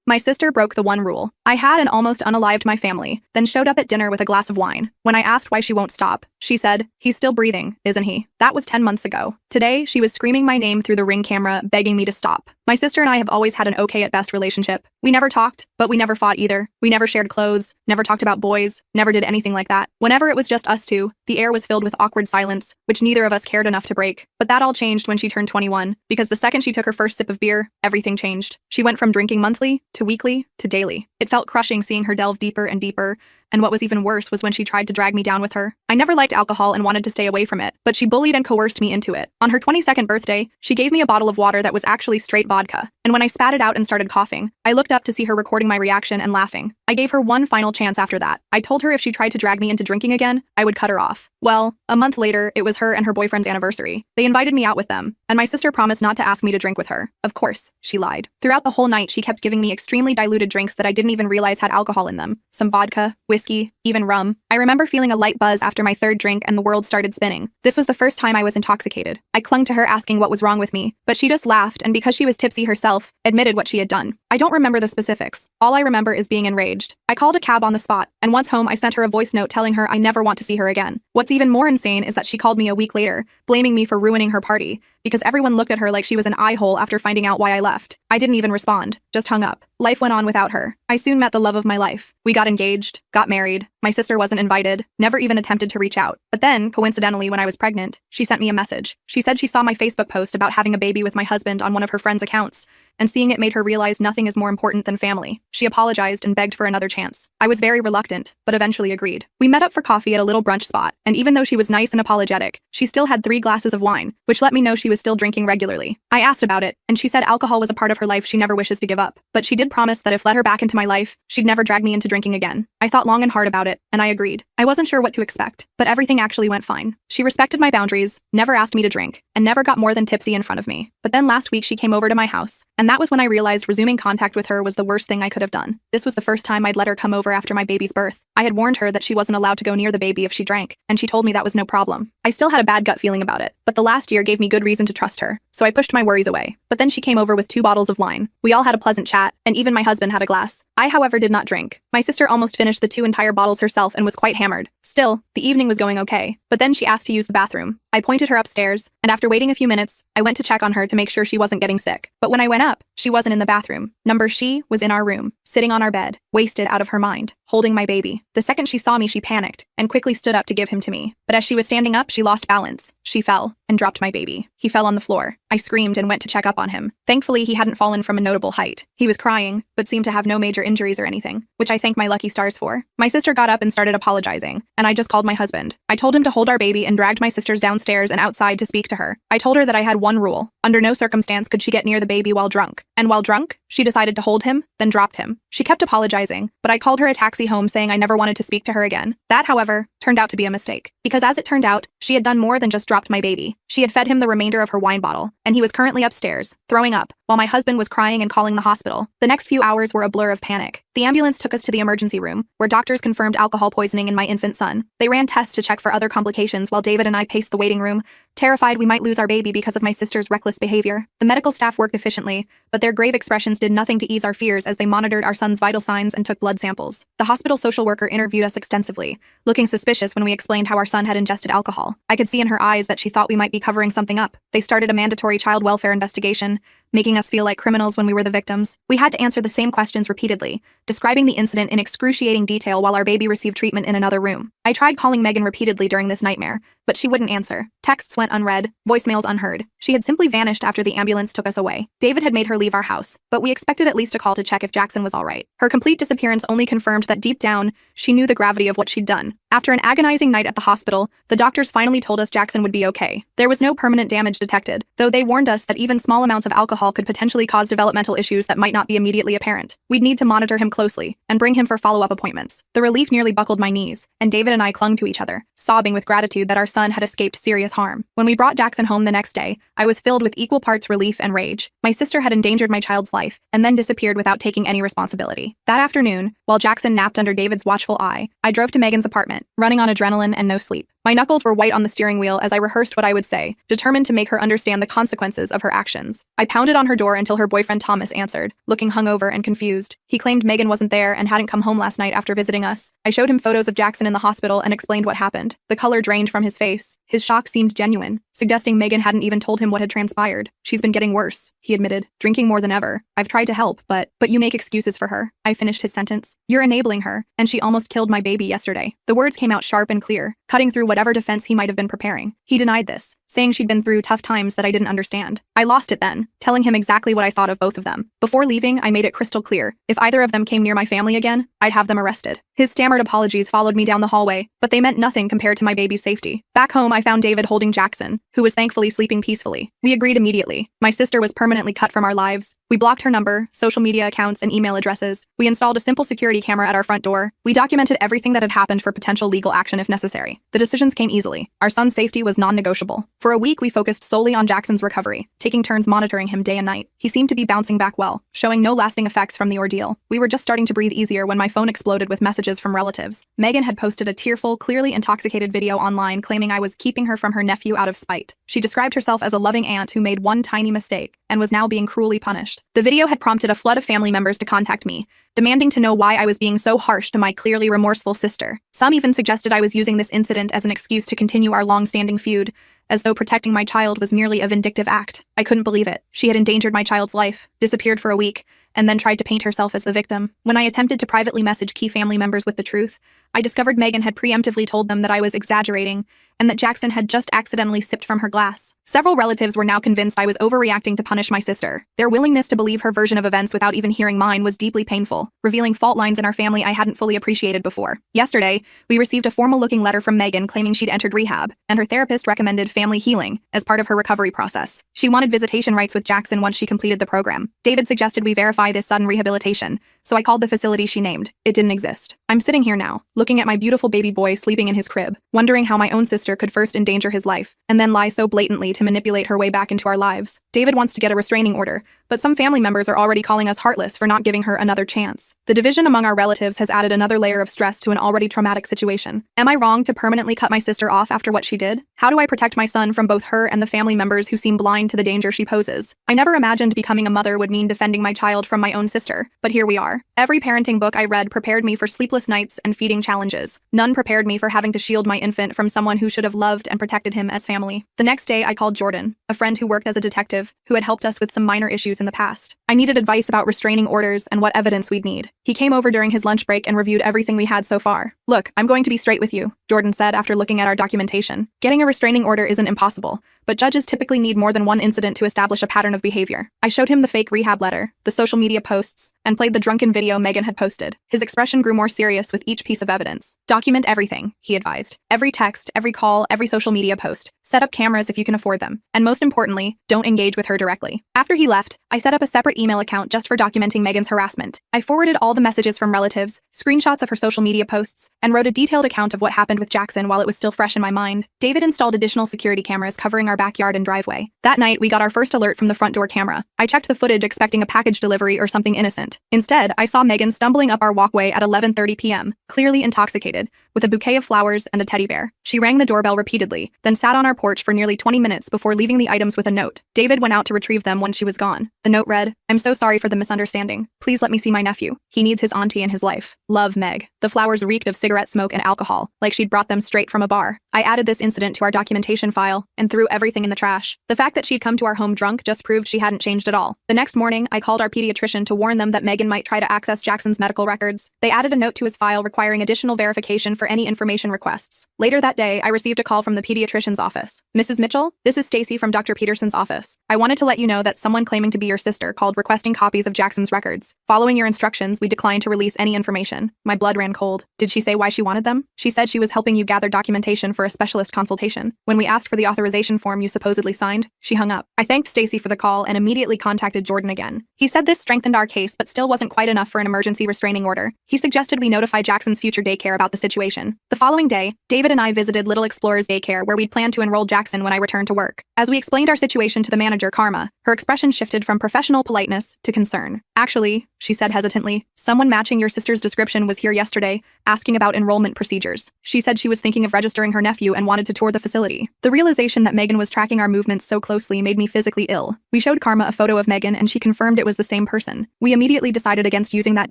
My sister broke the one rule. I had and almost unalived my family, then showed up at dinner with a glass of wine. When I asked why she won't stop, she said, "He's still breathing, isn't he?" That was 10 months ago. Today, she was screaming my name through the Ring camera, begging me to stop. My sister and I have always had an okay at best relationship. We never talked, but we never fought either. We never shared clothes, never talked about boys, never did anything like that. Whenever it was just us two, the air was filled with awkward silence, which neither of us cared enough to break. But that all changed when she turned 21, because the second she took her first sip of beer, everything changed. She went from drinking monthly, to weekly, to daily. It felt crushing seeing her delve deeper and deeper, and what was even worse was when she tried to drag me down with her. I never liked alcohol and wanted to stay away from it, but she bullied and coerced me into it. On her 22nd birthday, she gave me a bottle of water that was actually straight vodka, and when I spat it out and started coughing, I looked up to see her recording my reaction and laughing. I gave her one final chance after that. I told her if she tried to drag me into drinking again, I would cut her off. Well, a month later, it was her and her boyfriend's anniversary. They invited me out with them, and my sister promised not to ask me to drink with her. Of course, she lied. Throughout the whole night, she kept giving me extremely diluted drinks that I didn't even realize had alcohol in them. Some vodka, whiskey, even rum. I remember feeling a light buzz after my third drink and the world started spinning. This was the first time I was intoxicated. I clung to her asking what was wrong with me, but she just laughed and because she was tipsy herself, admitted what she had done. I don't remember the specifics. All I remember is being enraged. I called a cab on the spot, and once home I sent her a voice note telling her I never want to see her again. What's even more insane is that she called me a week later, blaming me for ruining her party, because everyone looked at her like she was an eye-hole after finding out why I left. I didn't even respond, just hung up. Life went on without her. I soon met the love of my life. We got engaged, got married. My sister wasn't invited, never even attempted to reach out. But then, coincidentally, when I was pregnant, she sent me a message. She said she saw my Facebook post about having a baby with my husband on one of her friends' accounts, and seeing it made her realize nothing is more important than family. She apologized and begged for another chance. I was very reluctant, but eventually agreed. We met up for coffee at a little brunch spot, and even though she was nice and apologetic, she still had 3 glasses of wine, which let me know she was still drinking regularly. I asked about it, and she said alcohol was a part of her life she never wishes to give up, but she did promise that if let her back into my life, she'd never drag me into drinking again. I thought long and hard about it, and I agreed. I wasn't sure what to expect, but everything actually went fine. She respected my boundaries, never asked me to drink, and never got more than tipsy in front of me. But then last week she came over to my house, and that was when I realized resuming contact with her was the worst thing I could have done. This was the first time I'd let her come over after my baby's birth. I had warned her that she wasn't allowed to go near the baby if she drank, and she told me that was no problem. I still had a bad gut feeling about it, but the last year gave me good reason to trust her, so I pushed my worries away. But then she came over with 2 bottles of wine. We all had a pleasant chat, and even my husband had a glass. I, however, did not drink. My sister almost finished the 2 entire bottles herself and was quite hammered. Still, the evening was going okay, but then she asked to use the bathroom. I pointed her upstairs, and after waiting a few minutes, I went to check on her to make sure she wasn't getting sick. But when I went up, she wasn't in the bathroom. She was in our room, sitting on our bed, wasted out of her mind, holding my baby. The second she saw me, she panicked and quickly stood up to give him to me. But as she was standing up, she lost balance. She fell and dropped my baby. He fell on the floor. I screamed and went to check up on him. Thankfully, he hadn't fallen from a notable height. He was crying, but seemed to have no major injuries or anything, which I thank my lucky stars for. My sister got up and started apologizing, and I just called my husband. I told him to hold our baby and dragged my sisters downstairs and outside to speak to her. I told her that I had one rule. Under no circumstance could she get near the baby while drunk. And while drunk, she decided to hold him, then dropped him. She kept apologizing, but I called her a taxi home saying I never wanted to speak to her again. That, however, turned out to be a mistake. Because as it turned out, she had done more than just dropped my baby. She had fed him the remainder of her wine bottle, and he was currently upstairs, throwing up, while my husband was crying and calling the hospital. The next few hours were a blur of panic. The ambulance took us to the emergency room, where doctors confirmed alcohol poisoning in my infant son. They ran tests to check for other complications while David and I paced the waiting room, terrified we might lose our baby because of my sister's reckless behavior. The medical staff worked efficiently, but their grave expressions did nothing to ease our fears as they monitored our son's vital signs and took blood samples. The hospital social worker interviewed us extensively, looking suspicious when we explained how our son had ingested alcohol. I could see in her eyes that she thought we might be covering something up. They started a mandatory child welfare investigation, making us feel like criminals when we were the victims. We had to answer the same questions repeatedly, describing the incident in excruciating detail while our baby received treatment in another room. I tried calling Megan repeatedly during this nightmare, but she wouldn't answer. Texts went unread, voicemails unheard. She had simply vanished after the ambulance took us away. David had made her leave our house, but we expected at least a call to check if Jackson was all right. Her complete disappearance only confirmed that deep down, she knew the gravity of what she'd done. After an agonizing night at the hospital, the doctors finally told us Jackson would be okay. There was no permanent damage detected, though they warned us that even small amounts of alcohol could potentially cause developmental issues that might not be immediately apparent. We'd need to monitor him closely and bring him for follow-up appointments. The relief nearly buckled my knees, and David and I clung to each other, sobbing with gratitude that our son had escaped serious harm. When we brought Jackson home the next day, I was filled with equal parts relief and rage. My sister had endangered my child's life and then disappeared without taking any responsibility. That afternoon, while Jackson napped under David's watchful eye, I drove to Megan's apartment, running on adrenaline and no sleep. My knuckles were white on the steering wheel as I rehearsed what I would say, determined to make her understand the consequences of her actions. I pounded on her door until her boyfriend Thomas answered, looking hungover and confused. He claimed Megan wasn't there and hadn't come home last night after visiting us. I showed him photos of Jackson in the hospital and explained what happened. The color drained from his face. His shock seemed genuine, suggesting Megan hadn't even told him what had transpired. She's been getting worse, he admitted, drinking more than ever. I've tried to help, but you make excuses for her. I finished his sentence. You're enabling her, and she almost killed my baby yesterday. The words came out sharp and clear, cutting through whatever defense he might have been preparing. He denied this, saying she'd been through tough times that I didn't understand. I lost it then, telling him exactly what I thought of both of them. Before leaving, I made it crystal clear. If either of them came near my family again, I'd have them arrested. His stammered apologies followed me down the hallway, but they meant nothing compared to my baby's safety. Back home, I found David holding Jackson, who was thankfully sleeping peacefully. We agreed immediately. My sister was permanently cut from our lives. We blocked her number, social media accounts, and email addresses. We installed a simple security camera at our front door. We documented everything that had happened for potential legal action if necessary. The decisions came easily. Our son's safety was non-negotiable. For a week, we focused solely on Jackson's recovery, taking turns monitoring him day and night. He seemed to be bouncing back well, showing no lasting effects from the ordeal. We were just starting to breathe easier when my phone exploded with messages from relatives. Megan had posted a tearful, clearly intoxicated video online claiming I was keeping her from her nephew out of spite. She described herself as a loving aunt who made one tiny mistake and was now being cruelly punished. The video had prompted a flood of family members to contact me, demanding to know why I was being so harsh to my clearly remorseful sister. Some even suggested I was using this incident as an excuse to continue our long-standing feud, as though protecting my child was merely a vindictive act. I couldn't believe it. She had endangered my child's life, disappeared for a week, and then tried to paint herself as the victim. When I attempted to privately message key family members with the truth, I discovered Megan had preemptively told them that I was exaggerating and that Jackson had just accidentally sipped from her glass. Several relatives were now convinced I was overreacting to punish my sister. Their willingness to believe her version of events without even hearing mine was deeply painful, revealing fault lines in our family I hadn't fully appreciated before. Yesterday, we received a formal-looking letter from Megan claiming she'd entered rehab, and her therapist recommended family healing as part of her recovery process. She wanted visitation rights with Jackson once she completed the program. David suggested we verify this sudden rehabilitation, so I called the facility she named. It didn't exist. I'm sitting here now, looking at my beautiful baby boy sleeping in his crib, wondering how my own sister could first endanger his life, and then lie so blatantly to manipulate her way back into our lives. David wants to get a restraining order, but some family members are already calling us heartless for not giving her another chance. The division among our relatives has added another layer of stress to an already traumatic situation. Am I wrong to permanently cut my sister off after what she did? How do I protect my son from both her and the family members who seem blind to the danger she poses? I never imagined becoming a mother would mean defending my child from my own sister, but here we are. Every parenting book I read prepared me for sleepless nights and feeding challenges. None prepared me for having to shield my infant from someone who should have loved and protected him as family. The next day, I called Jordan, a friend who worked as a detective, who had helped us with some minor issues in the past. I needed advice about restraining orders and what evidence we'd need. He came over during his lunch break and reviewed everything we had so far. Look, I'm going to be straight with you, Jordan said after looking at our documentation. Getting a restraining order isn't impossible, but judges typically need more than one incident to establish a pattern of behavior. I showed him the fake rehab letter, the social media posts, and played the drunken video Megan had posted. His expression grew more serious with each piece of evidence. Document everything, he advised. Every text, every call, every social media post. Set up cameras if you can afford them. And most importantly, don't engage with her directly. After he left, I set up a separate email account just for documenting Megan's harassment. I forwarded all the messages from relatives, screenshots of her social media posts, and wrote a detailed account of what happened with Jackson while it was still fresh in my mind. David installed additional security cameras covering our backyard and driveway. That night, we got our first alert from the front door camera. I checked the footage expecting a package delivery or something innocent. Instead, I saw Megan stumbling up our walkway at 11:30 p.m., clearly intoxicated, with a bouquet of flowers and a teddy bear. She rang the doorbell repeatedly, then sat on our porch for nearly 20 minutes before leaving the items with a note. David went out to retrieve them when she was gone. The note read, "I'm so sorry for the misunderstanding. Please let me see my nephew. He needs his auntie in his life. Love, Meg." The flowers reeked of cigarette smoke and alcohol, like she'd brought them straight from a bar. I added this incident to our documentation file and threw everything in the trash. The fact that she'd come to our home drunk just proved she hadn't changed at all. The next morning, I called our pediatrician to warn them that Megan might try to access Jackson's medical records. They added a note to his file requiring additional verification for any information requests. Later that day, I received a call from the pediatrician's office. "Mrs. Mitchell, this is Stacy from Dr. Peterson's office. I wanted to let you know that someone claiming to be your sister called requesting copies of Jackson's records. Following your instructions, we declined to release any information." My blood ran cold. Did she say why she wanted them? She said she was helping you gather documentation for a specialist consultation. When we asked for the authorization form you supposedly signed, she hung up. I thanked Stacy for the call and immediately contacted Jordan again. He said this strengthened our case but still wasn't quite enough for an emergency restraining order. He suggested we notify Jackson's future daycare about the situation. The following day, David and I visited Little Explorers Daycare where we'd planned to enroll enroll Jackson when I return to work. As we explained our situation to the manager, Karma, her expression shifted from professional politeness to concern. Actually, she said hesitantly, someone matching your sister's description was here yesterday, asking about enrollment procedures. She said she was thinking of registering her nephew and wanted to tour the facility. The realization that Megan was tracking our movements so closely made me physically ill. We showed Karma a photo of Megan and she confirmed it was the same person. We immediately decided against using that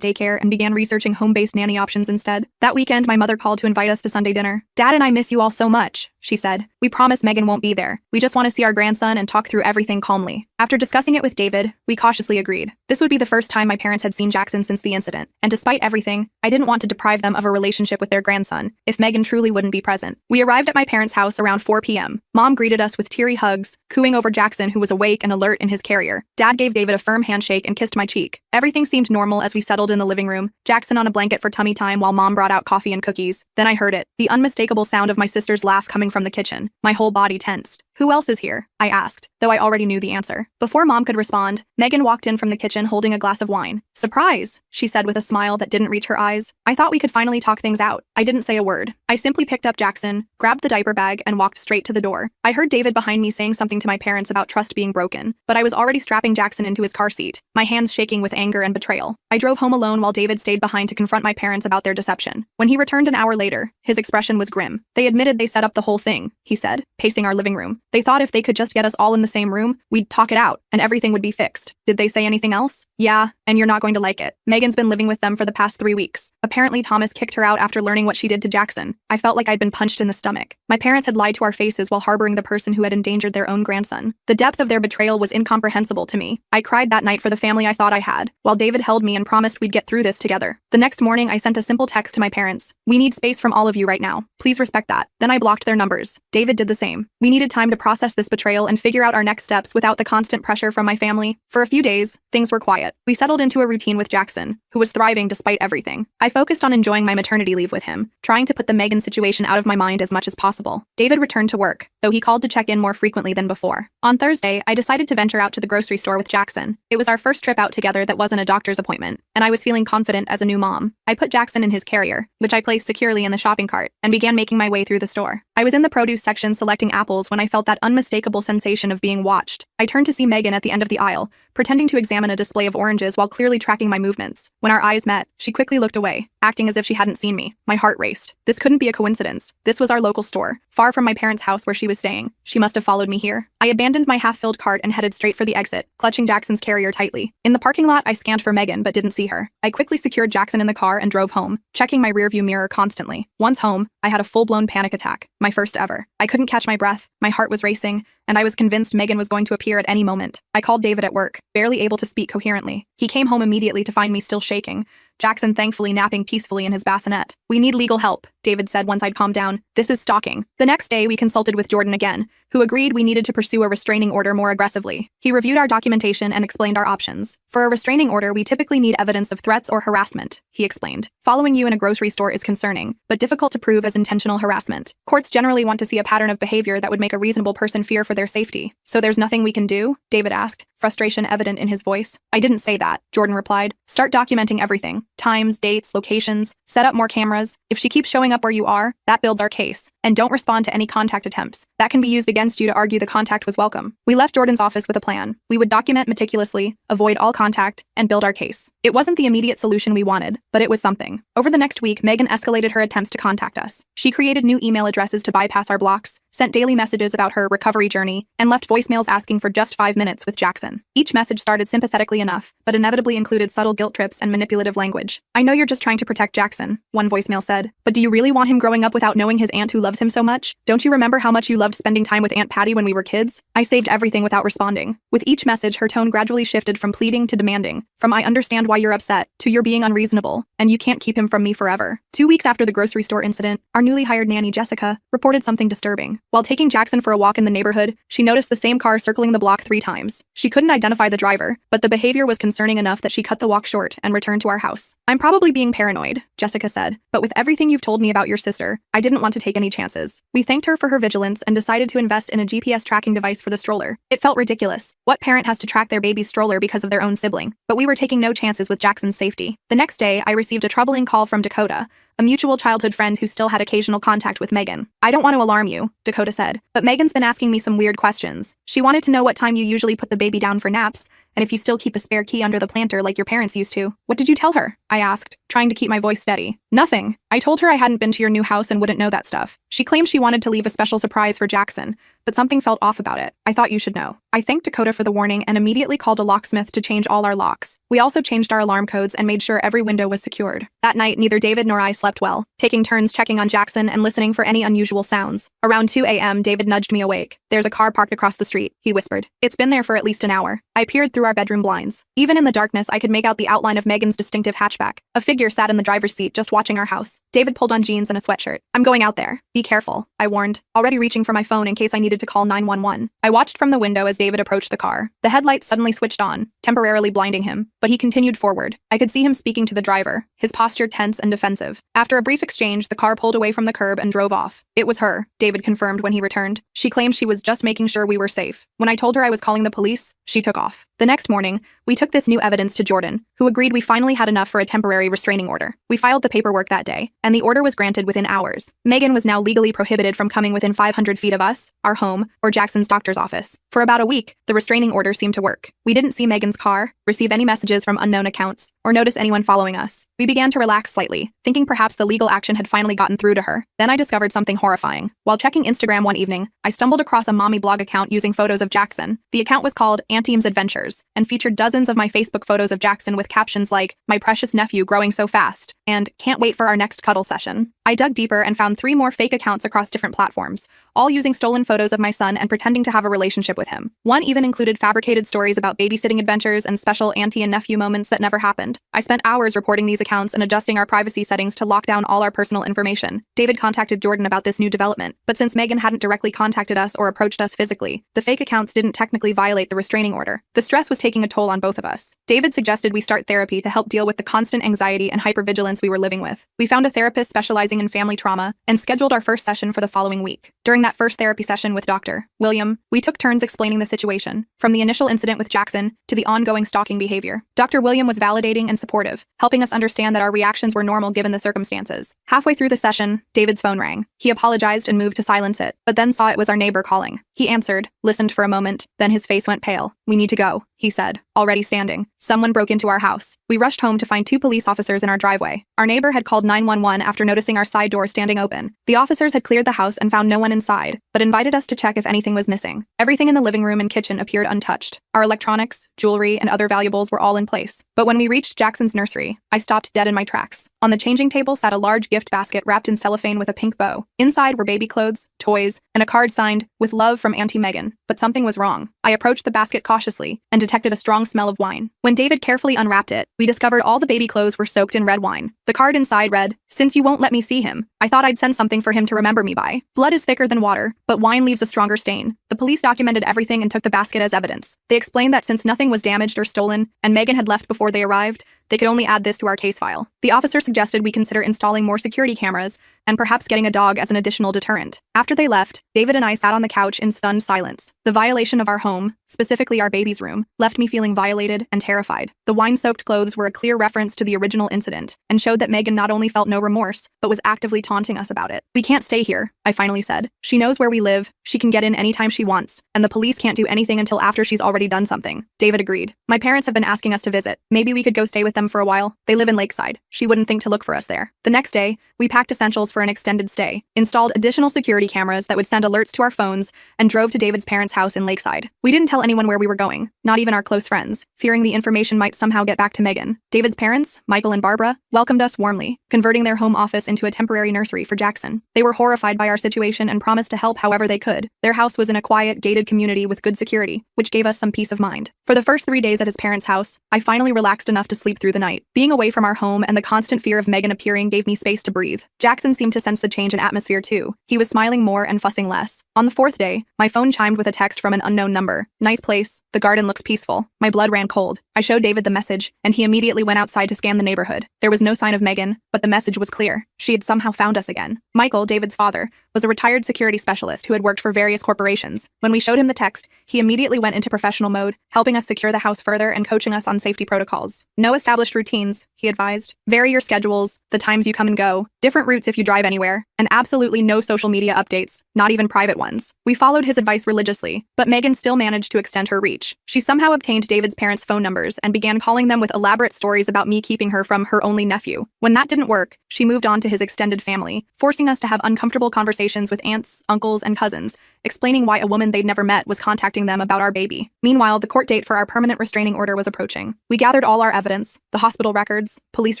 daycare and began researching home-based nanny options instead. That weekend, my mother called to invite us to Sunday dinner. Dad and I miss you all so much, she said. We promise Megan won't be there. We just want to see our grandson and talk through everything calmly. After discussing it with David, we cautiously agreed. This would be the first time my parents had seen Jackson since the incident, and despite everything, I didn't want to deprive them of a relationship with their grandson if Megan truly wouldn't be present. We arrived at my parents' house around 4 p.m. Mom greeted us with teary hugs, cooing over Jackson, who was awake and alert in his carrier. Dad gave David a firm handshake and kissed my cheek. Everything seemed normal as we settled in the living room, Jackson on a blanket for tummy time while Mom brought out coffee and cookies. Then I heard it, the unmistakable sound of my sister's laugh coming from the kitchen. My whole body tensed. Who else is here? I asked, though I already knew the answer. Before Mom could respond, Megan walked in from the kitchen holding a glass of wine. Surprise, she said with a smile that didn't reach her eyes. I thought we could finally talk things out. I didn't say a word. I simply picked up Jackson, grabbed the diaper bag, and walked straight to the door. I heard David behind me saying something to my parents about trust being broken, but I was already strapping Jackson into his car seat, my hands shaking with anger and betrayal. I drove home alone while David stayed behind to confront my parents about their deception. When he returned an hour later, his expression was grim. They admitted they set up the whole thing, he said, pacing our living room. They thought if they could just get us all in the same room, we'd talk it out, and everything would be fixed. Did they say anything else? Yeah, and you're not going to like it. Megan's been living with them for the past 3 weeks. Apparently Thomas kicked her out after learning what she did to Jackson. I felt like I'd been punched in the stomach. My parents had lied to our faces while harboring the person who had endangered their own grandson. The depth of their betrayal was incomprehensible to me. I cried that night for the family I thought I had, while David held me and promised we'd get through this together. The next morning, I sent a simple text to my parents. We need space from all of you right now. Please respect that. Then I blocked their numbers. David did the same. We needed time to process this betrayal and figure out our next steps without the constant pressure from my family. For a few days, things were quiet. We settled into a routine with Jackson, who was thriving despite everything. I focused on enjoying my maternity leave with him, trying to put the Megan situation out of my mind as much as possible. David returned to work, though he called to check in more frequently than before. On Thursday, I decided to venture out to the grocery store with Jackson. It was our first trip out together that wasn't a doctor's appointment, and I was feeling confident as a new mom. I put Jackson in his carrier, which I placed securely in the shopping cart, and began making my way through the store. I was in the produce section selecting apples when I felt that unmistakable sensation of being watched. I turned to see Megan at the end of the aisle, pretending to examine a display of oranges while clearly tracking my movements. When our eyes met, she quickly looked away, acting as if she hadn't seen me. My heart raced. This couldn't be a coincidence. This was our local store, far from my parents' house where she was staying. She must have followed me here. I abandoned my half-filled cart and headed straight for the exit, clutching Jackson's carrier tightly. In the parking lot, I scanned for Megan but didn't see her. I quickly secured Jackson in the car and drove home, checking my rearview mirror constantly. Once home, I had a full-blown panic attack, my first ever. I couldn't catch my breath, my heart was racing, and I was convinced Megan was going to appear at any moment. I called David at work, barely able to speak coherently. He came home immediately to find me still shaking, Jackson thankfully napping peacefully in his bassinet. We need legal help, David said once I'd calmed down. This is stalking. The next day, we consulted with Jordan again, who agreed we needed to pursue a restraining order more aggressively. He reviewed our documentation and explained our options. For a restraining order, we typically need evidence of threats or harassment, he explained. Following you in a grocery store is concerning, but difficult to prove as intentional harassment. Courts generally want to see a pattern of behavior that would make a reasonable person fear for their safety. So there's nothing we can do? David asked, frustration evident in his voice. I didn't say that, Jordan replied. Start documenting everything. Times, dates, locations, set up more cameras. If she keeps showing up where you are, that builds our case. And don't respond to any contact attempts. That can be used against you to argue the contact was welcome. We left Jordan's office with a plan. We would document meticulously, avoid all contact, and build our case. It wasn't the immediate solution we wanted, but it was something. Over the next week, Megan escalated her attempts to contact us. She created new email addresses to bypass our blocks, sent daily messages about her recovery journey, and left voicemails asking for just 5 minutes with Jackson. Each message started sympathetically enough, but inevitably included subtle guilt trips and manipulative language. I know you're just trying to protect Jackson, one voicemail said, but do you really want him growing up without knowing his aunt who loves him so much? Don't you remember how much you loved spending time with Aunt Patty when we were kids? I saved everything without responding. With each message, her tone gradually shifted from pleading to demanding, from I understand why you're upset, to you're being unreasonable, and you can't keep him from me forever. 2 weeks after the grocery store incident, our newly hired nanny, Jessica, reported something disturbing. While taking Jackson for a walk in the neighborhood, she noticed the same car circling the block 3 times. She couldn't identify the driver, but the behavior was concerning enough that she cut the walk short and returned to our house. I'm probably being paranoid, Jessica said. But with everything you've told me about your sister, I didn't want to take any chances. We thanked her for her vigilance and decided to invest in a GPS tracking device for the stroller. It felt ridiculous. What parent has to track their baby's stroller because of their own sibling? But we were taking no chances with Jackson's safety. The next day, I received a troubling call from Dakota, a mutual childhood friend who still had occasional contact with Megan. I don't want to alarm you, Dakota said, but Megan's been asking me some weird questions. She wanted to know what time you usually put the baby down for naps, and if you still keep a spare key under the planter like your parents used to. What did you tell her? I asked, trying to keep my voice steady. Nothing. I told her I hadn't been to your new house and wouldn't know that stuff. She claimed she wanted to leave a special surprise for Jackson, but something felt off about it. I thought you should know. I thanked Dakota for the warning and immediately called a locksmith to change all our locks. We also changed our alarm codes and made sure every window was secured. That night, neither David nor I slept well, taking turns checking on Jackson and listening for any unusual sounds. Around 2 a.m., David nudged me awake. There's a car parked across the street, he whispered. It's been there for at least an hour. I peered through our bedroom blinds. Even in the darkness, I could make out the outline of Megan's distinctive hatchback. A figure sat in the driver's seat just watching our house. David pulled on jeans and a sweatshirt. I'm going out there. Be careful, I warned, already reaching for my phone in case I needed to call 911. I watched from the window as David approached the car. The headlights suddenly switched on, temporarily blinding him, but he continued forward. I could see him speaking to the driver, his posture tense and defensive. After a brief exchange, the car pulled away from the curb and drove off. It was her, David confirmed when he returned. She claimed she was just making sure we were safe. When I told her I was calling the police, she took off. The next morning, we took this new evidence to Jordan, who agreed we finally had enough for a temporary restraining order. We filed the paperwork that day, and the order was granted within hours. Megan was now legally prohibited from coming within 500 feet of us, our home, or Jackson's doctor's office. For about a week, the restraining order seemed to work. We didn't see Megan's car, receive any messages from unknown accounts, or notice anyone following us. We began to relax slightly, thinking perhaps the legal action had finally gotten through to her. Then I discovered something horrifying. While checking Instagram one evening, I stumbled across a mommy blog account using photos of Jackson. The account was called Auntie's Adventures, and featured dozens of my Facebook photos of Jackson with captions like, "My precious nephew growing so fast," and "Can't wait for our next cuddle session." I dug deeper and found 3 more fake accounts across different platforms, all using stolen photos of my son and pretending to have a relationship with him. One even included fabricated stories about babysitting adventures and special auntie and nephew moments that never happened. I spent hours reporting these accounts and adjusting our privacy settings to lock down all our personal information. David contacted Jordan about this new development, but since Megan hadn't directly contacted us or approached us physically, the fake accounts didn't technically violate the restraining order. The stress was taking a toll on both of us. David suggested we start therapy to help deal with the constant anxiety and hypervigilance we were living with. We found a therapist specializing in family trauma and scheduled our first session for the following week. During that first therapy session with Dr. William, we took turns explaining the situation, from the initial incident with Jackson to the ongoing stalking behavior. Dr. William was validating and supportive, helping us understand that our reactions were normal given the circumstances. Halfway through the session, David's phone rang. He apologized and moved to silence it, but then saw it was our neighbor calling. He answered, listened for a moment, then his face went pale. "We need to go," he said, already standing. "Someone broke into our house." We rushed home to find 2 police officers in our driveway. Our neighbor had called 911 after noticing our side door standing open. The officers had cleared the house and found no one inside, but invited us to check if anything was missing. Everything in the living room and kitchen appeared untouched. Our electronics, jewelry, and other valuables were all in place. But when we reached Jackson's nursery, I stopped dead in my tracks. On the changing table sat a large gift basket wrapped in cellophane with a pink bow. Inside were baby clothes, toys, and a card signed, "With love from Auntie Megan." But something was wrong. I approached the basket cautiously and detected a strong smell of wine. When David carefully unwrapped it, we discovered all the baby clothes were soaked in red wine. The card inside read, "Since you won't let me see him, I thought I'd send something for him to remember me by. Blood is thicker than water, but wine leaves a stronger stain." The police documented everything and took the basket as evidence. They explained that since nothing was damaged or stolen, and Megan had left before they arrived, they could only add this to our case file. The officer suggested we consider installing more security cameras and perhaps getting a dog as an additional deterrent. After they left, David and I sat on the couch in stunned silence. The violation of our home, specifically our baby's room, left me feeling violated and terrified. The wine-soaked clothes were a clear reference to the original incident and showed that Megan not only felt no remorse, but was actively taunting us about it. "We can't stay here," I finally said. "She knows where we live, she can get in anytime she wants, and the police can't do anything until after she's already done something." David agreed. "My parents have been asking us to visit. Maybe we could go stay with them for a while. They live in Lakeside. She wouldn't think to look for us there." The next day, we packed essentials for an extended stay, installed additional security cameras that would send alerts to our phones, and drove to David's parents' house in Lakeside. We didn't tell anyone where we were going, not even our close friends, fearing the information might somehow get back to Megan. David's parents, Michael and Barbara, welcomed us warmly, converting their home office into a temporary nursery for Jackson. They were horrified by our situation and promised to help however they could. Their house was in a quiet, gated community with good security, which gave us some peace of mind. For the first 3 days at his parents' house, I finally relaxed enough to sleep through the night. Being away from our home and the constant fear of Megan appearing gave me space to breathe. Jackson seemed seemed to sense the change in atmosphere too. He was smiling more and fussing less. On the fourth day, my phone chimed with a text from an unknown number. "Nice place. The garden looks peaceful." My blood ran cold. I showed David the message, and he immediately went outside to scan the neighborhood. There was no sign of Megan, but the message was clear. She had somehow found us again. Michael, David's father, was a retired security specialist who had worked for various corporations. When we showed him the text, he immediately went into professional mode, helping us secure the house further and coaching us on safety protocols. "No established routines," he advised. "Vary your schedules, the times you come and go, different routes if you drive anywhere, and absolutely no social media updates, not even private ones." We followed his advice religiously, but Megan still managed to extend her reach. She somehow obtained David's parents' phone numbers and began calling them with elaborate stories about me keeping her from her only nephew. When that didn't work, she moved on to his extended family, forcing us to have uncomfortable conversations with aunts, uncles, and cousins, explaining why a woman they'd never met was contacting them about our baby. Meanwhile, the court date for our permanent restraining order was approaching. We gathered all our evidence: the hospital records, police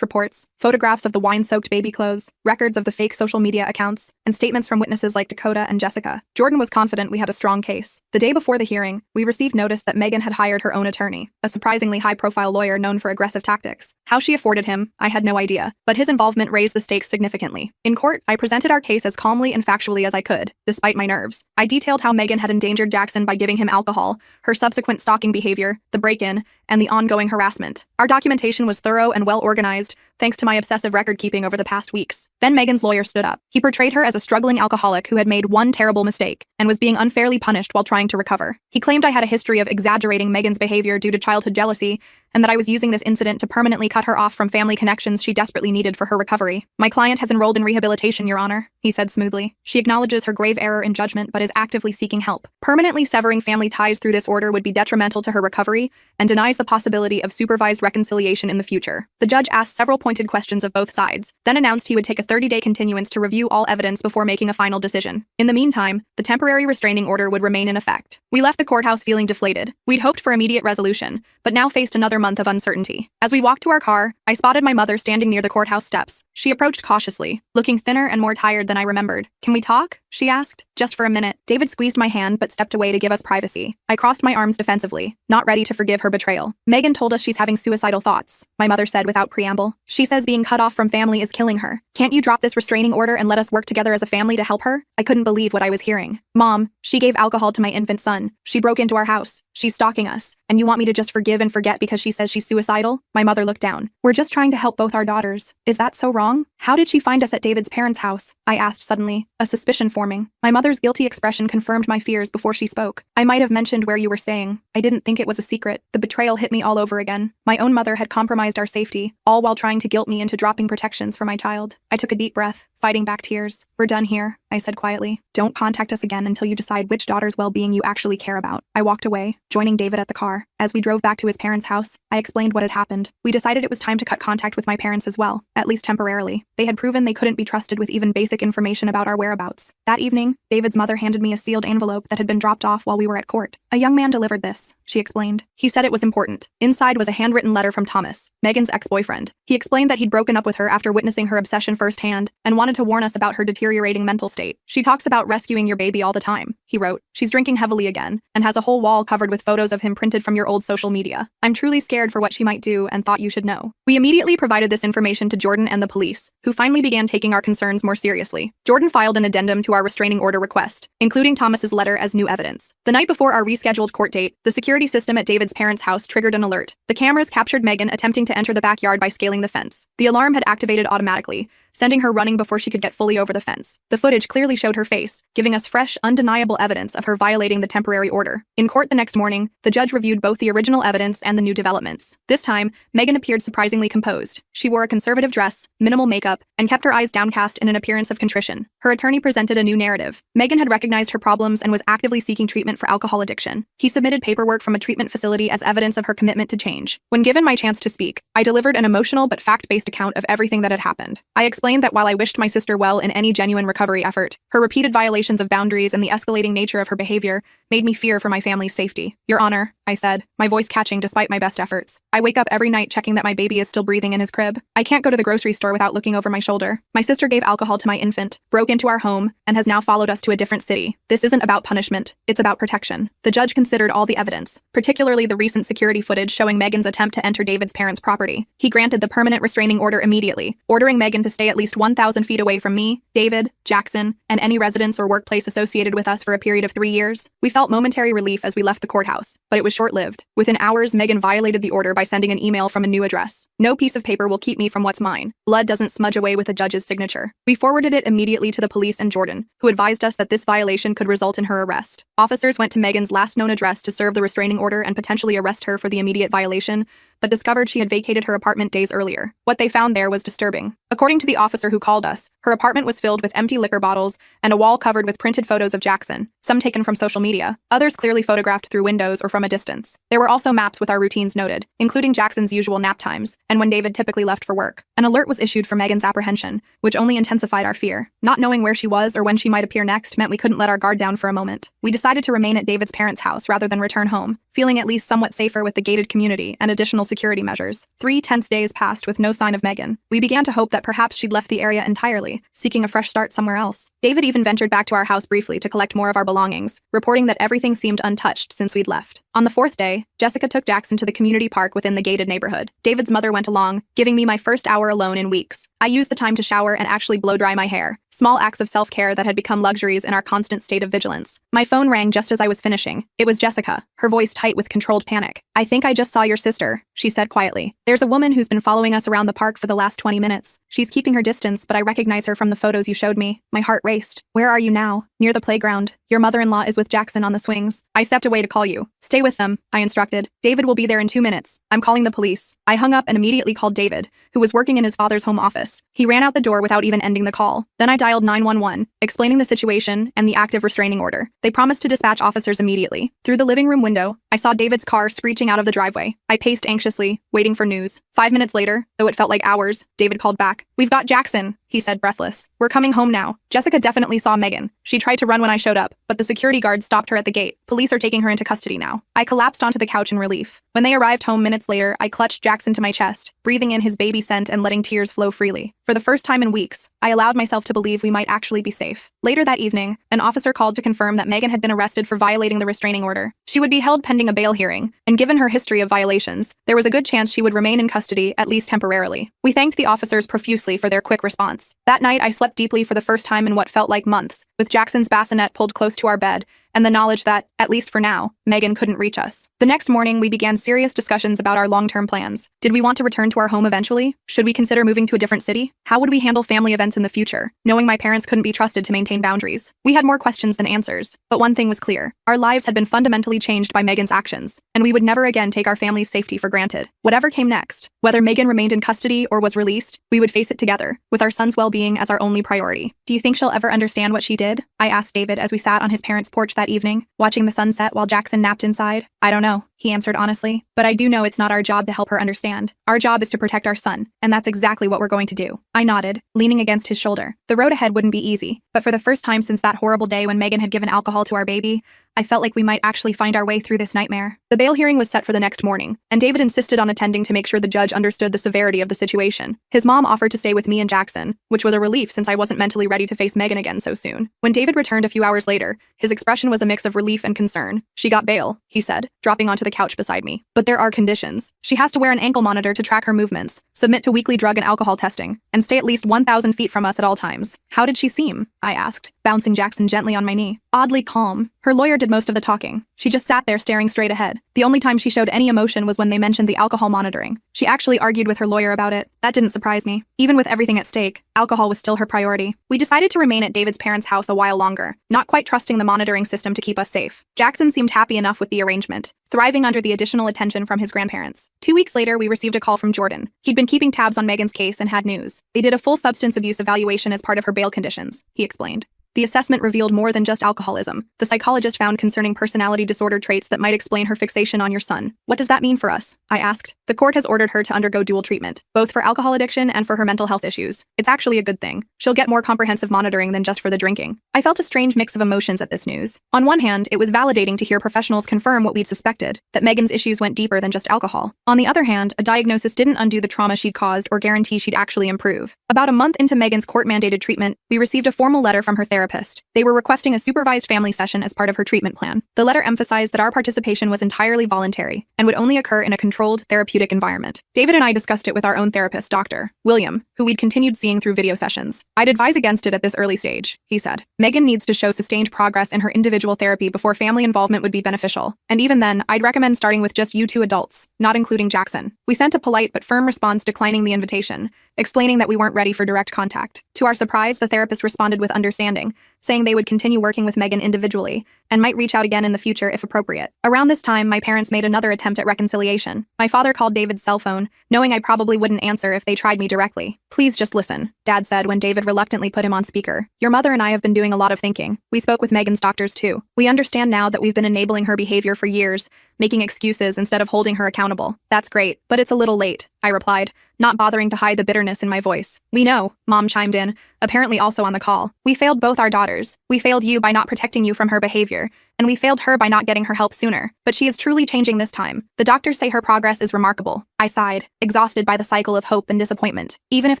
reports, photographs of the wine-soaked baby clothes, records of the fake social media accounts, and statements from witnesses like Dakota and Jessica. Jordan was confident we had a strong case. The day before the hearing, we received notice that Megan had hired her own attorney, a surprisingly high-profile lawyer known for aggressive tactics. How she afforded him, I had no idea, but his involvement raised the stakes significantly. In court, I presented our case as calmly and factually as I could, despite my nerves. I detailed how Megan had endangered Jackson by giving him alcohol, her subsequent stalking behavior, the break-in, and the ongoing harassment. Our documentation was thorough and well-organized, thanks to my obsessive record-keeping over the past weeks. Then Megan's lawyer stood up. He portrayed her as a struggling alcoholic who had made one terrible mistake and was being unfairly punished while trying to recover. He claimed I had a history of exaggerating Megan's behavior due to childhood jealousy, and that I was using this incident to permanently cut her off from family connections she desperately needed for her recovery. "My client has enrolled in rehabilitation, Your Honor," he said smoothly. "She acknowledges her grave error in judgment but is actively seeking help. Permanently severing family ties through this order would be detrimental to her recovery and denies the possibility of supervised reconciliation in the future." The judge asked several pointed questions of both sides, then announced he would take a 30-day continuance to review all evidence before making a final decision. In the meantime, the temporary restraining order would remain in effect. We left the courthouse feeling deflated. We'd hoped for immediate resolution, but now faced another month of uncertainty. As we walked to our car, I spotted my mother standing near the courthouse steps. She approached cautiously, looking thinner and more tired than I remembered. "Can we talk?" she asked. "Just for a minute." David squeezed my hand but stepped away to give us privacy. I crossed my arms defensively, not ready to forgive her betrayal. "Megan told us she's having suicidal thoughts," my mother said without preamble. "She says being cut off from family is killing her. Can't you drop this restraining order and let us work together as a family to help her?" I couldn't believe what I was hearing. "Mom, she gave alcohol to my infant son. She broke into our house. She's stalking us. And you want me to just forgive and forget because she says she's suicidal?" My mother looked down. "We're just trying to help both our daughters. Is that so wrong? How did she find us at David's parents' house?" I asked suddenly, a suspicion forming. My mother's guilty expression confirmed my fears before she spoke. "I might have mentioned where you were staying. I didn't think it was a secret." The betrayal hit me all over again. My own mother had compromised our safety, all while trying to guilt me into dropping protections for my child. I took a deep breath, fighting back tears. "We're done here," I said quietly. "Don't contact us again until you decide which daughter's well-being you actually care about." I walked away, joining David at the car. As we drove back to his parents' house, I explained what had happened. We decided it was time to cut contact with my parents as well, at least temporarily. They had proven they couldn't be trusted with even basic information about our whereabouts. That evening, David's mother handed me a sealed envelope that had been dropped off while we were at court. "A young man delivered this," she explained. "He said it was important." Inside was a handwritten letter from Thomas, Megan's ex-boyfriend. He explained that he'd broken up with her after witnessing her obsession firsthand and wanted to warn us about her deteriorating mental state. "She talks about rescuing your baby all the time," he wrote. "She's drinking heavily again and has a whole wall covered with photos of him printed from your old social media. I'm truly scared for what she might do and thought you should know." We immediately provided this information to Jordan and the police, who finally began taking our concerns more seriously. Jordan filed an addendum to our restraining order request, including Thomas's letter as new evidence. The night before our rescheduled court date, the security system at David's parents' house triggered an alert. The cameras captured Megan attempting to enter the backyard by scaling the fence. The alarm had activated automatically, sending her running before she could get fully over the fence. The footage clearly showed her face, giving us fresh, undeniable evidence of her violating the temporary order. In court the next morning, the judge reviewed both the original evidence and the new developments. This time, Megan appeared surprisingly composed. She wore a conservative dress, minimal makeup, and kept her eyes downcast in an appearance of contrition. Her attorney presented a new narrative. Megan had recognized her problems and was actively seeking treatment for alcohol addiction. He submitted paperwork from a treatment facility as evidence of her commitment to change. When given my chance to speak, I delivered an emotional but fact-based account of everything that had happened. I explained that while I wished my sister well in any genuine recovery effort, her repeated violations of boundaries and the escalating nature of her behavior made me fear for my family's safety. "Your Honor, I said, my voice catching despite my best efforts. I wake up every night checking that my baby is still breathing in his crib. I can't go to the grocery store without looking over my shoulder. My sister gave alcohol to my infant, broke into our home, and has now followed us to a different city. This isn't about punishment, it's about protection. The judge considered all the evidence, particularly the recent security footage showing Megan's attempt to enter David's parents' property. He granted the permanent restraining order immediately, ordering Megan to stay at least 1,000 feet away from me, David, Jackson, and any residence or workplace associated with us for a period of 3 years. We felt momentary relief as we left the courthouse, but it was short-lived. Within hours, Megan violated the order by sending an email from a new address. No piece of paper will keep me from what's mine. Blood doesn't smudge away with a judge's signature. We forwarded it immediately to the police and Jordan, who advised us that this violation could result in her arrest. Officers went to Megan's last known address to serve the restraining order and potentially arrest her for the immediate violation, but discovered she had vacated her apartment days earlier. What they found there was disturbing. According to the officer who called us, her apartment was filled with empty liquor bottles and a wall covered with printed photos of Jackson, some taken from social media, others clearly photographed through windows or from a distance. There were also maps with our routines noted, including Jackson's usual nap times and when David typically left for work. An alert was issued for Megan's apprehension, which only intensified our fear. Not knowing where she was or when she might appear next meant we couldn't let our guard down for a moment. We decided to remain at David's parents' house rather than return home, feeling at least somewhat safer with the gated community and additional security measures. 3 tense days passed with no sign of Megan. We began to hope that perhaps she'd left the area entirely, seeking a fresh start somewhere else. David even ventured back to our house briefly to collect more of our belongings, reporting that everything seemed untouched since we'd left. On the 4th day, Jessica took Jackson to the community park within the gated neighborhood. David's mother went along, giving me my first hour alone in weeks. I used the time to shower and actually blow dry my hair, small acts of self-care that had become luxuries in our constant state of vigilance. My phone rang just as I was finishing. It was Jessica, her voice tight with controlled panic. "I think I just saw your sister," she said quietly. "There's a woman who's been following us around the park for the last 20 minutes. She's keeping her distance, but I recognize her from the photos you showed me." My heart raced. "Where are you now?" "Near the playground. Your mother-in-law is with Jackson on the swings." I stepped away to call you. "Stay with them," I instructed. "David will be there in 2 minutes. I'm calling the police." I hung up and immediately called David, who was working in his father's home office. He ran out the door without even ending the call. Then I dialed 911, explaining the situation and the active restraining order. They promised to dispatch officers immediately. Through the living room window, I saw David's car screeching out of the driveway. I paced anxiously, waiting for news. 5 minutes later, though it felt like hours, David called back. "We've got Jackson," he said, breathless. "We're coming home now." Jessica definitely saw Megan. She tried to run when I showed up, but the security guard stopped her at the gate. Police are taking her into custody now. I collapsed onto the couch in relief. When they arrived home minutes later, I clutched Jackson to my chest, breathing in his baby scent and letting tears flow freely. For the first time in weeks, I allowed myself to believe we might actually be safe. Later that evening, an officer called to confirm that Megan had been arrested for violating the restraining order. She would be held pending a bail hearing, and given her history of violations, there was a good chance she would remain in custody, at least temporarily. We thanked the officers profusely for their quick response. That night, I slept deeply for the first time in what felt like months, with Jackson's bassinet pulled close to our bed, and the knowledge that, at least for now, Megan couldn't reach us. The next morning, we began serious discussions about our long-term plans. Did we want to return to our home eventually? Should we consider moving to a different city? How would we handle family events in the future, knowing my parents couldn't be trusted to maintain boundaries? We had more questions than answers, but one thing was clear. Our lives had been fundamentally changed by Megan's actions, and we would never again take our family's safety for granted. Whatever came next, whether Megan remained in custody or was released, we would face it together, with our son's well-being as our only priority. "Do you think she'll ever understand what she did?" I asked David as we sat on his parents' porch that evening, watching the sunset while Jackson napped inside. "I don't know," he answered honestly, "but I do know it's not our job to help her understand. Our job is to protect our son, and that's exactly what we're going to do." I nodded, leaning against his shoulder. The road ahead wouldn't be easy, but for the first time since that horrible day when Megan had given alcohol to our baby, I felt like we might actually find our way through this nightmare. The bail hearing was set for the next morning, and David insisted on attending to make sure the judge understood the severity of the situation. His mom offered to stay with me and Jackson, which was a relief since I wasn't mentally ready to face Megan again so soon. When David returned a few hours later, his expression was a mix of relief and concern. "She got bail," he said, dropping onto the couch beside me. "But there are conditions. She has to wear an ankle monitor to track her movements, submit to weekly drug and alcohol testing, and stay at least 1,000 feet from us at all times." "How did she seem?" I asked, bouncing Jackson gently on my knee. "Oddly calm. Her lawyer did most of the talking. She just sat there staring straight ahead. The only time she showed any emotion was when they mentioned the alcohol monitoring. She actually argued with her lawyer about it. That didn't surprise me. Even with everything at stake, alcohol was still her priority." We decided to remain at David's parents' house a while longer, not quite trusting the monitoring system to keep us safe. Jackson seemed happy enough with the arrangement, thriving under the additional attention from his grandparents. 2 weeks later, we received a call from Jordan. He'd been keeping tabs on Megan's case and had news. They did a full substance abuse evaluation as part of her bail conditions, he explained. The assessment revealed more than just alcoholism. The psychologist found concerning personality disorder traits that might explain her fixation on your son. What does that mean for us? I asked. The court has ordered her to undergo dual treatment, both for alcohol addiction and for her mental health issues. It's actually a good thing. She'll get more comprehensive monitoring than just for the drinking. I felt a strange mix of emotions at this news. On one hand, it was validating to hear professionals confirm what we'd suspected, that Megan's issues went deeper than just alcohol. On the other hand, a diagnosis didn't undo the trauma she'd caused or guarantee she'd actually improve. About a month into Megan's court-mandated treatment, we received a formal letter from her therapist. They were requesting a supervised family session as part of her treatment plan. The letter emphasized that our participation was entirely voluntary and would only occur in a controlled, therapeutic environment. David and I discussed it with our own therapist, Dr. William, who we'd continued seeing through video sessions. I'd advise against it at this early stage, he said. Megan needs to show sustained progress in her individual therapy before family involvement would be beneficial. And even then, I'd recommend starting with just you two adults, not including Jackson. We sent a polite but firm response declining the invitation, explaining that we weren't ready for direct contact. To our surprise, the therapist responded with understanding, saying they would continue working with Megan individually and might reach out again in the future if appropriate. Around this time, my parents made another attempt at reconciliation. My father called David's cell phone, knowing I probably wouldn't answer if they tried me directly. "Please just listen," Dad said when David reluctantly put him on speaker. "Your mother and I have been doing a lot of thinking. We spoke with Megan's doctors too. We understand now that we've been enabling her behavior for years, making excuses instead of holding her accountable. That's great, but it's a little late," I replied, not bothering to hide the bitterness in my voice. "We know," Mom chimed in, apparently also on the call. "We failed both our daughters. We failed you by not protecting you from her behavior, and we failed her by not getting her help sooner. But she is truly changing this time. The doctors say her progress is remarkable." I sighed, exhausted by the cycle of hope and disappointment. Even if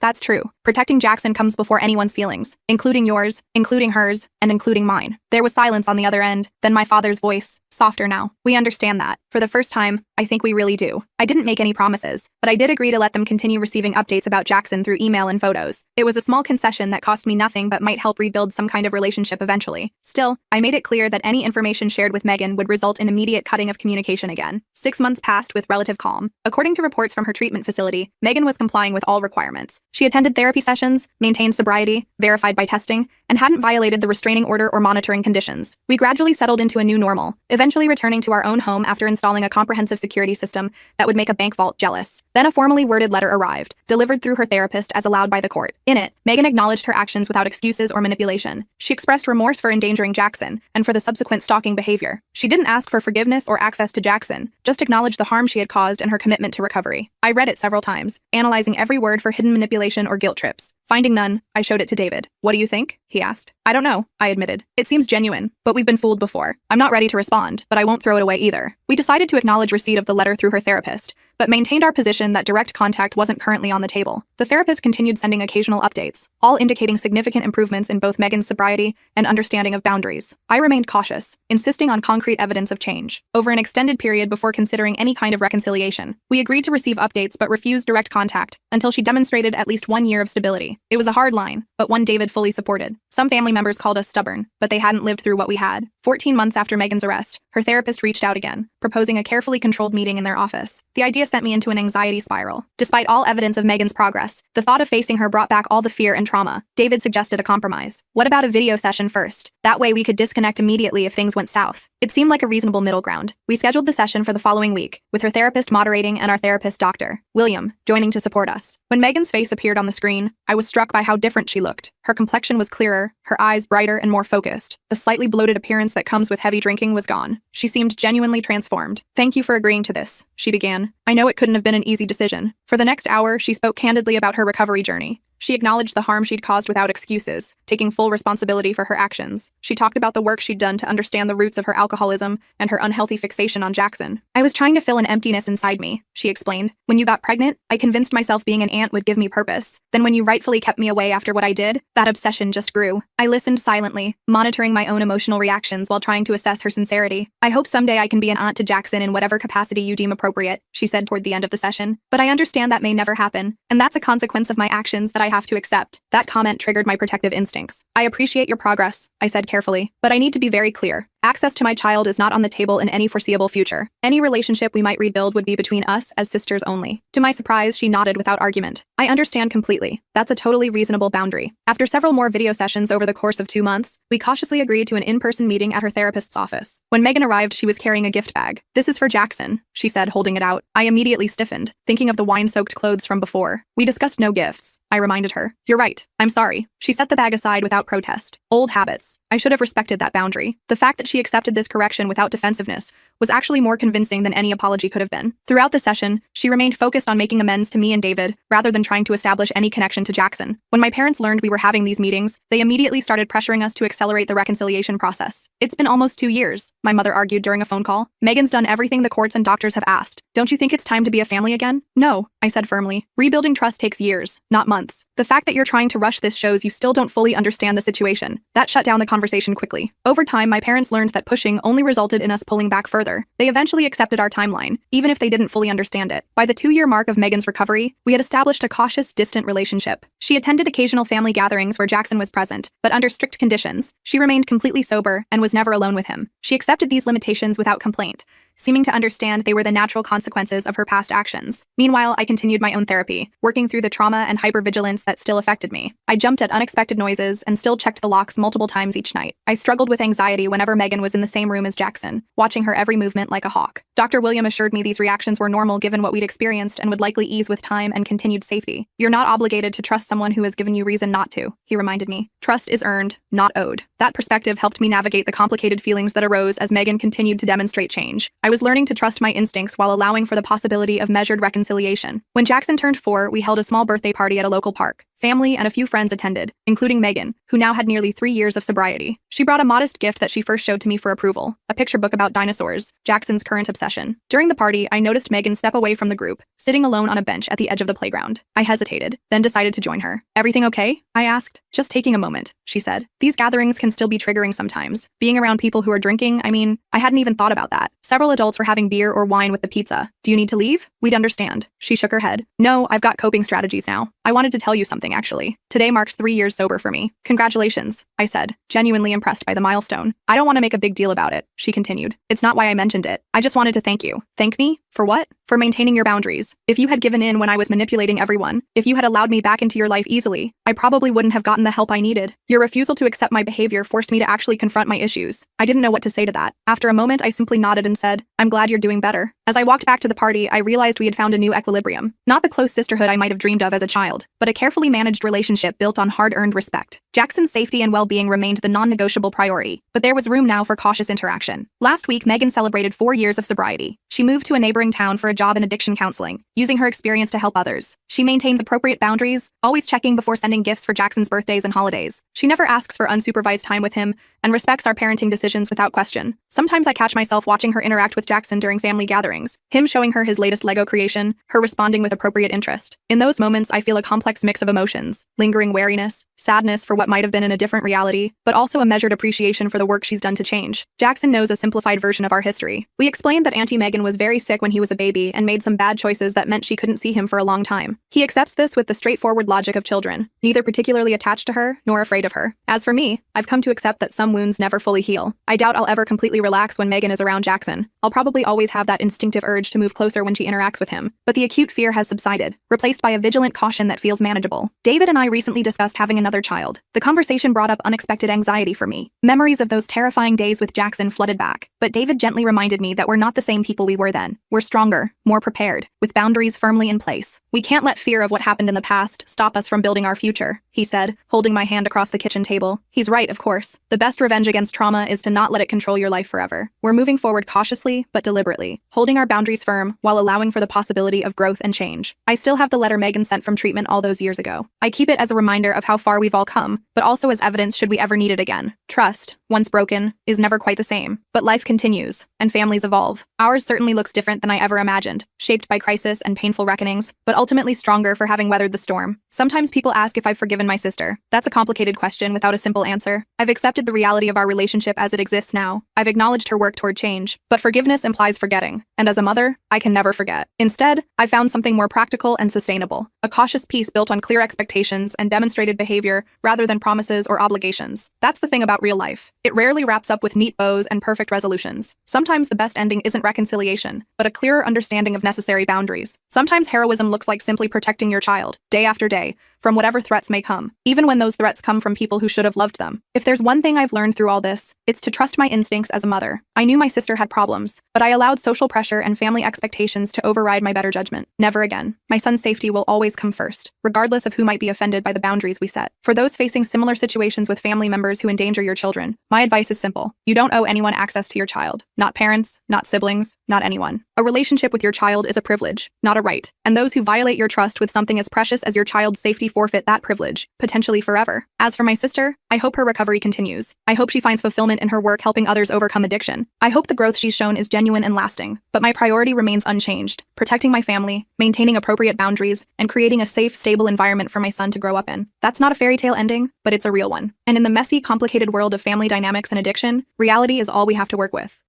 that's true, protecting Jackson comes before anyone's feelings, including yours, including hers, and including mine. There was silence on the other end, then my father's voice, softer now. "We understand that. For the first time, I think we really do." I didn't make any promises, but I did agree to let them continue receiving updates about Jackson through email and photos. It was a small concession that cost me nothing but might help rebuild some kind of relationship eventually. Still, I made it clear that any information shared with Megan would result in immediate cutting of communication again. 6 months passed with relative calm. According to reports from her treatment facility, Megan was complying with all requirements. She attended therapy sessions, maintained sobriety, verified by testing, and hadn't violated the restraining order or monitoring conditions. We gradually settled into a new normal, eventually returning to our own home after installing a comprehensive security system that would make a bank vault jealous. Then a formally worded letter arrived, delivered through her therapist as allowed by the court. In it, Megan acknowledged her actions without excuses or manipulation. She expressed remorse for endangering Jackson and for the subsequent stalking behavior. She didn't ask for forgiveness or access to Jackson, just acknowledged the harm she had caused and her commitment to recovery. I read it several times, analyzing every word for hidden manipulation or guilt trips. Finding none, I showed it to David. "What do you think?" he asked. "I don't know," I admitted. "It seems genuine, but we've been fooled before. I'm not ready to respond, but I won't throw it away either." We decided to acknowledge receipt of the letter through her therapist, but maintained our position that direct contact wasn't currently on the table. The therapist continued sending occasional updates, all indicating significant improvements in both Megan's sobriety and understanding of boundaries. I remained cautious, insisting on concrete evidence of change. Over an extended period before considering any kind of reconciliation, we agreed to receive updates but refused direct contact until she demonstrated at least 1 year of stability. It was a hard line, but one David fully supported. Some family members called us stubborn, but they hadn't lived through what we had. 14 months after Megan's arrest, her therapist reached out again, proposing a carefully controlled meeting in their office. The idea sent me into an anxiety spiral. Despite all evidence of Megan's progress, the thought of facing her brought back all the fear and trauma. David suggested a compromise. "What about a video session first? That way we could disconnect immediately if things went south." It seemed like a reasonable middle ground. We scheduled the session for the following week, with her therapist moderating and our therapist, Dr. William, joining to support us. When Megan's face appeared on the screen, I was struck by how different she looked. Her complexion was clearer, her eyes brighter and more focused. The slightly bloated appearance that comes with heavy drinking was gone. She seemed genuinely transformed. "Thank you for agreeing to this," she began. "I know it couldn't have been an easy decision." For the next hour, she spoke candidly about her recovery journey. She acknowledged the harm she'd caused without excuses, taking full responsibility for her actions. She talked about the work she'd done to understand the roots of her alcoholism and her unhealthy fixation on Jackson. "I was trying to fill an emptiness inside me," she explained. "When you got pregnant, I convinced myself being an aunt would give me purpose. Then when you rightfully kept me away after what I did, that obsession just grew." I listened silently, monitoring my own emotional reactions while trying to assess her sincerity. "I hope someday I can be an aunt to Jackson in whatever capacity you deem appropriate," she said toward the end of the session. "But I understand that may never happen, and that's a consequence of my actions that I have to accept." That comment triggered my protective instincts. "I appreciate your progress," I said carefully, "but I need to be very clear. Access to my child is not on the table in any foreseeable future. Any relationship we might rebuild would be between us as sisters only." To my surprise, she nodded without argument. "I understand completely. That's a totally reasonable boundary." After several more video sessions over the course of 2 months, we cautiously agreed to an in-person meeting at her therapist's office. When Megan arrived, she was carrying a gift bag. "This is for Jackson," she said, holding it out. I immediately stiffened, thinking of the wine-soaked clothes from before. "We discussed no gifts," I reminded her. "You're right. right. I'm sorry. She set the bag aside without protest. Old habits. I should have respected that boundary. The fact that she accepted this correction without defensiveness was actually more convincing than any apology could have been. Throughout the session, she remained focused on making amends to me and David, rather than trying to establish any connection to Jackson. When my parents learned we were having these meetings, they immediately started pressuring us to accelerate the reconciliation process. It's been almost 2 years, my mother argued during a phone call. Megan's done everything the courts and doctors have asked. Don't you think it's time to be a family again? No, I said firmly. Rebuilding trust takes years, not months. The fact that you're trying to rush this shows you still don't fully understand the situation. That shut down the conversation quickly. Over time, my parents learned that pushing only resulted in us pulling back further. They eventually accepted our timeline, even if they didn't fully understand it. By the 2-year mark of Megan's recovery, we had established a cautious, distant relationship. She attended occasional family gatherings where Jackson was present, but under strict conditions. She remained completely sober and was never alone with him. She accepted these limitations without complaint, seeming to understand they were the natural consequences of her past actions. Meanwhile, I continued my own therapy, working through the trauma and hypervigilance that still affected me. I jumped at unexpected noises and still checked the locks multiple times each night. I struggled with anxiety whenever Megan was in the same room as Jackson, watching her every movement like a hawk. Dr. William assured me these reactions were normal given what we'd experienced and would likely ease with time and continued safety. You're not obligated to trust someone who has given you reason not to, he reminded me. Trust is earned, not owed. That perspective helped me navigate the complicated feelings that arose as Megan continued to demonstrate change. I was learning to trust my instincts while allowing for the possibility of measured reconciliation. When Jackson turned 4, we held a small birthday party at a local park. Family and a few friends attended, including Megan, who now had nearly 3 years of sobriety. She brought a modest gift that she first showed to me for approval, a picture book about dinosaurs, Jackson's current obsession. During the party, I noticed Megan step away from the group, sitting alone on a bench at the edge of the playground. I hesitated, then decided to join her. Everything okay? I asked. Just taking a moment, she said. These gatherings can still be triggering sometimes. Being around people who are drinking, I hadn't even thought about that. Several adults were having beer or wine with the pizza. Do you need to leave? We'd understand. She shook her head. No, I've got coping strategies now. I wanted to tell you something, actually. Today marks 3 years sober for me. Congratulations, I said, genuinely impressed by the milestone. I don't want to make a big deal about it, she continued. It's not why I mentioned it. I just wanted to thank you. Thank me? For what? For maintaining your boundaries. If you had given in when I was manipulating everyone, if you had allowed me back into your life easily, I probably wouldn't have gotten the help I needed. Your refusal to accept my behavior forced me to actually confront my issues. I didn't know what to say to that. After a moment, I simply nodded and said, I'm glad you're doing better. As I walked back to the party, I realized we had found a new equilibrium. Not the close sisterhood I might have dreamed of as a child, but a carefully managed relationship built on hard-earned respect. Jackson's safety and well-being remained the non-negotiable priority, but there was room now for cautious interaction. Last week, Megan celebrated 4 years of sobriety. She moved to a neighboring town for a job in addiction counseling, using her experience to help others. She maintains appropriate boundaries, always checking before sending gifts for Jackson's birthdays and holidays. She never asks for unsupervised time with him and respects our parenting decisions without question. Sometimes I catch myself watching her interact with Jackson during family gatherings, him showing her his latest Lego creation, her responding with appropriate interest. In those moments, I feel a complex mix of emotions, lingering wariness, sadness for what might have been in a different reality, but also a measured appreciation for the work she's done to change. Jackson knows a simplified version of our history. We explained that Auntie Megan was very sick when he was a baby and made some bad choices that meant she couldn't see him for a long time. He accepts this with the straightforward logic of children, neither particularly attached to her nor afraid of her. As for me, I've come to accept that some wounds never fully heal. I doubt I'll ever completely relax when Megan is around Jackson. I'll probably always have that instinctive urge to move closer when she interacts with him, but the acute fear has subsided, replaced by a vigilant caution that feels manageable. David and I recently discussed having another child. The conversation brought up unexpected anxiety for me. Memories of those terrifying days with Jackson flooded back, but David gently reminded me that we're not the same people we were then. We're stronger, more prepared, with boundaries firmly in place. We can't let fear of what happened in the past stop us from building our future, he said, holding my hand across the kitchen table. He's right, of course. The best revenge against trauma is to not let it control your life forever. We're moving forward cautiously, but deliberately, holding our boundaries firm while allowing for the possibility of growth and change. I still have the letter Megan sent from treatment all those years ago. I keep it as a reminder of how far we've all come, but also as evidence should we ever need it again. Trust, once broken, is never quite the same. But life continues, and families evolve. Ours certainly looks different than I ever imagined, shaped by crisis and painful reckonings, but ultimately stronger for having weathered the storm. Sometimes people ask if I've forgiven my sister. That's a complicated question without a simple answer. I've accepted the reality of our relationship as it exists now. I've acknowledged her work toward change, but forgiveness implies forgetting. And as a mother, I can never forget. Instead, I found something more practical and sustainable. A cautious peace built on clear expectations and demonstrated behavior rather than promises or obligations. That's the thing about real life. It rarely wraps up with neat bows and perfect resolutions. Sometimes the best ending isn't reconciliation, but a clearer understanding of necessary boundaries. Sometimes heroism looks like simply protecting your child, day after day, from whatever threats may come, even when those threats come from people who should have loved them. If there's one thing I've learned through all this, it's to trust my instincts as a mother. I knew my sister had problems, but I allowed social pressure and family expectations to override my better judgment. Never again. My son's safety will always come first, regardless of who might be offended by the boundaries we set. For those facing similar situations with family members who endanger your children, my advice is simple. You don't owe anyone access to your child. Not parents, not siblings, not anyone. A relationship with your child is a privilege, not a right. And those who violate your trust with something as precious as your child's safety forfeit that privilege, potentially forever. As for my sister, I hope her recovery continues. I hope she finds fulfillment in her work helping others overcome addiction. I hope the growth she's shown is genuine and lasting. But my priority remains unchanged: protecting my family, maintaining appropriate boundaries, and creating a safe, stable environment for my son to grow up in. That's not a fairy tale ending, but it's a real one. And in the messy, complicated world of family dynamics and addiction, reality is all we have to work with.